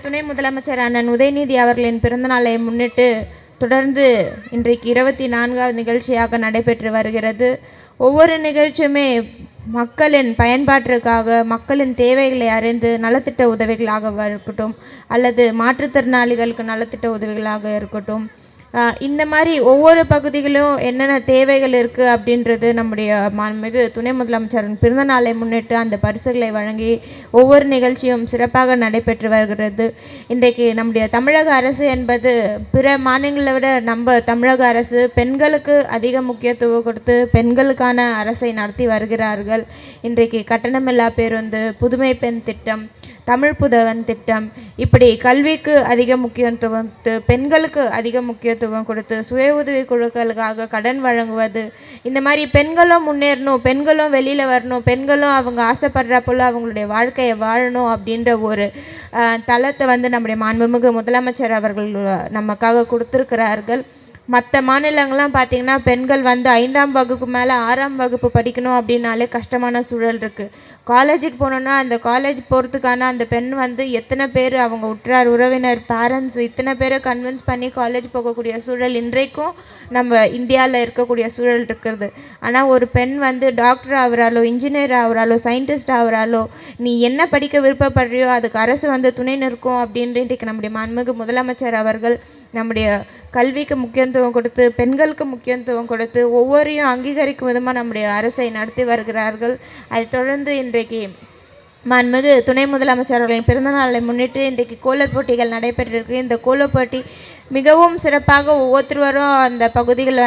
துணை முதலமைச்சர் அண்ணன் உதயநிதி அவர்களின் பிறந்தநாளை முன்னிட்டு தொடர்ந்து இன்றைக்கு 24வது நிகழ்ச்சியாக நடைபெற்று வருகிறது. ஒவ்வொரு நிகழ்ச்சியுமே மக்களின் பயன்பாட்டிற்காக, மக்களின் தேவைகளை அறிந்து நலத்திட்ட உதவிகளாக இருக்கட்டும், அல்லது மாற்றுத்திறனாளிகளுக்கு நலத்திட்ட உதவிகளாக இருக்கட்டும், இந்த மாதிரி ஒவ்வொரு பகுதிகளிலும் என்னென்ன தேவைகள் இருக்குது அப்படின்றது நம்முடைய மாண்புமிகு துணை முதலமைச்சரின் பிறந்தநாளை முன்னிட்டு அந்த பரிசுகளை வழங்கி ஒவ்வொரு நிகழ்ச்சியும் சிறப்பாக நடைபெற்று வருகிறது. இன்றைக்கு நம்முடைய தமிழக அரசு என்பது பிற மாநிலங்களை விட நம்ம தமிழக அரசு பெண்களுக்கு அதிக முக்கியத்துவம் கொடுத்து பெண்களுக்கான அரசை நடத்தி வருகிறார்கள். இன்றைக்கு கட்டணமில்லா பேருந்து, புதுமை பெண் திட்டம், தமிழ் புதவன் திட்டம், இப்படி கல்விக்கு அதிக முக்கியத்துவம், பெண்களுக்கு அதிக முக்கியத்துவம் கொடுத்து சுய உதவி குழுக்களுக்காக கடன் வழங்குவது, இந்த மாதிரி பெண்களும் முன்னேறணும், பெண்களும் வெளியில் வரணும், பெண்களும் அவங்க ஆசைப்படுற போல் அவங்களுடைய வாழ்க்கையை வாழணும் அப்படின்ற ஒரு தளத்தை நம்முடைய மாண்புமிகு முதலமைச்சர் அவர்கள் நமக்காக கொடுத்துருக்கிறார்கள். மற்ற மாநிலங்கள்லாம் பார்த்திங்கன்னா பெண்கள் 5ஆம் வகுப்பு மேலே 6ஆம் வகுப்பு படிக்கணும் அப்படின்னாலே கஷ்டமான சூழல் இருக்குது. காலேஜுக்கு போனோன்னா அந்த காலேஜ் போகிறதுக்கான அந்த பெண் எத்தனை பேர் அவங்க உற்றார் உறவினர் பேரண்ட்ஸ் இத்தனை பேரை கன்வின்ஸ் பண்ணி காலேஜ் போகக்கூடிய சூழல் இன்றைக்கும் நம்ம இந்தியாவில் இருக்கக்கூடிய சூழல் இருக்கிறது. ஆனால் ஒரு பெண் டாக்டர் ஆகிறாலோ, இன்ஜினியர் ஆகிறாலோ, சயின்டிஸ்ட் ஆகிறாலோ, நீ என்ன படிக்க விருப்பப்படுறியோ அதுக்கு அரசு துணை நிற்கும் அப்படின்ட்டு இன்றைக்கு நம்முடைய மாண்புமிகு முதலமைச்சர் அவர்கள் நம்முடைய கல்விக்கு முக்கியத்துவம் கொடுத்து, பெண்களுக்கு முக்கியத்துவம் கொடுத்து, ஒவ்வொருவரையும் அங்கீகரிக்கும் விதமாக நம்முடைய அரசை நடத்தி வருகிறார்கள். அதைத் தொடர்ந்து இன்றைக்கு மாண்புமிகு துணை முதலமைச்சர் அவர்களின் பிறந்தநாளை முன்னிட்டு இன்றைக்கு கோலப் போட்டிகள் நடைபெற்றிருக்கு. இந்த கோலப் போட்டி மிகவும் சிறப்பாக ஒவ்வொருத்தரும் அந்த பகுதிகள்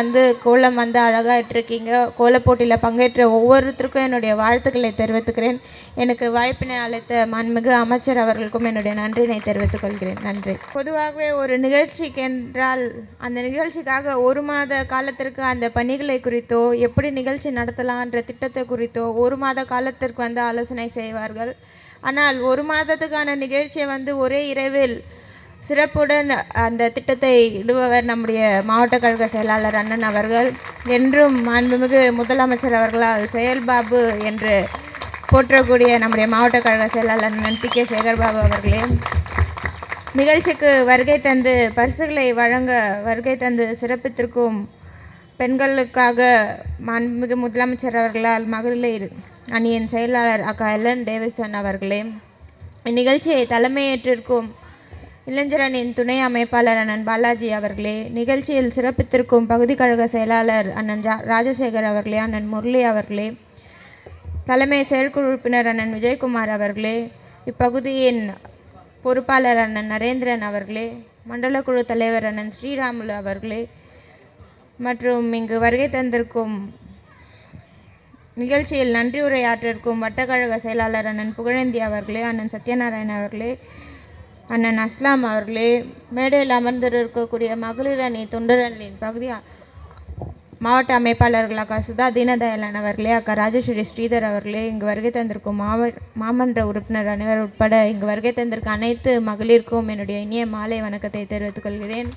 கோலம் அழகாயிட்டிருக்கீங்க. கோலப் போட்டியில் பங்கேற்ற ஒவ்வொருத்தருக்கும் என்னுடைய வாழ்த்துக்களை தெரிவித்துக்கிறேன். எனக்கு வாய்ப்பினை அளித்த மாண்புமிகு அமைச்சர் அவர்களுக்கும் என்னுடைய நன்றினை தெரிவித்துக் கொள்கிறேன். நன்றி. பொதுவாகவே ஒரு நிகழ்ச்சிக்கு என்றால் அந்த நிகழ்ச்சிக்காக 1 மாத காலத்திற்கு அந்த பணிகளை குறித்தோ, எப்படி நிகழ்ச்சி நடத்தலான்ற திட்டத்தை குறித்தோ 1 மாத காலத்திற்கு ஆலோசனை செய்வார்கள். ஆனால் 1 மாதத்துக்கான நிகழ்ச்சியை ஒரே இரவில் சிறப்புடன் அந்த திட்டத்தை இடுபவர் நம்முடைய மாவட்ட கழக செயலாளர் அண்ணன் அவர்கள். என்றும் மாண்புமிகு முதலமைச்சர் அவர்களால் செயல்பாபு என்று போற்றக்கூடிய நம்முடைய மாவட்ட கழக செயலாளர் அண்ணன் டி.கே. சேகர்பாபு அவர்களே, நிகழ்ச்சிக்கு வருகை தந்து பரிசுகளை வழங்க வருகை தந்து சிறப்பித்திருக்கும் பெண்களுக்காக மாண்புமிகு முதலமைச்சர் அவர்களால் மகளிர் அணியின் செயலாளர் அக்கா எல்என் டேவிசன் அவர்களே, இந்நிகழ்ச்சியை தலைமையேற்றிருக்கும் இளைஞர் அணியின் துணை அமைப்பாளர் அண்ணன் பாலாஜி அவர்களே, நிகழ்ச்சியில் சிறப்பித்திருக்கும் பகுதி கழக செயலாளர் அண்ணன் ராஜசேகர் அவர்களே, அண்ணன் முரளி அவர்களே, தலைமை செயற்குழு உறுப்பினர் அண்ணன் விஜயகுமார் அவர்களே, இப்பகுதியின் பொறுப்பாளர் அண்ணன் நரேந்திரன் அவர்களே, மண்டல குழு தலைவர் அண்ணன் ஸ்ரீராமுலு அவர்களே, மற்றும் இங்கு வருகை தந்திருக்கும் நிகழ்ச்சியில் நன்றியுரையாற்றிருக்கும் வட்டக்கழக செயலாளர் அண்ணன் புகழேந்தி அவர்களே, அண்ணன் சத்யநாராயண அவர்களே, அண்ணன் அஸ்லாம் அவர்களே, மேடையில் அமர்ந்திருக்கக்கூடிய மகளிர் அணி தொண்டரணியின் பகுதி மாவட்ட அமைப்பாளர்கள் அக்கா சுதா தீனதயாளன் அவர்களே, அக்கா ராஜேஸ்வரி ஸ்ரீதர் அவர்களே, இங்கு வருகை தந்திருக்கும் மாமன்ற உறுப்பினர் அனைவர் உட்பட இங்கு வருகை தந்திருக்க அனைத்து மகளிருக்கும் என்னுடைய இனிய மாலை வணக்கத்தை தெரிவித்துக் கொள்கிறேன்.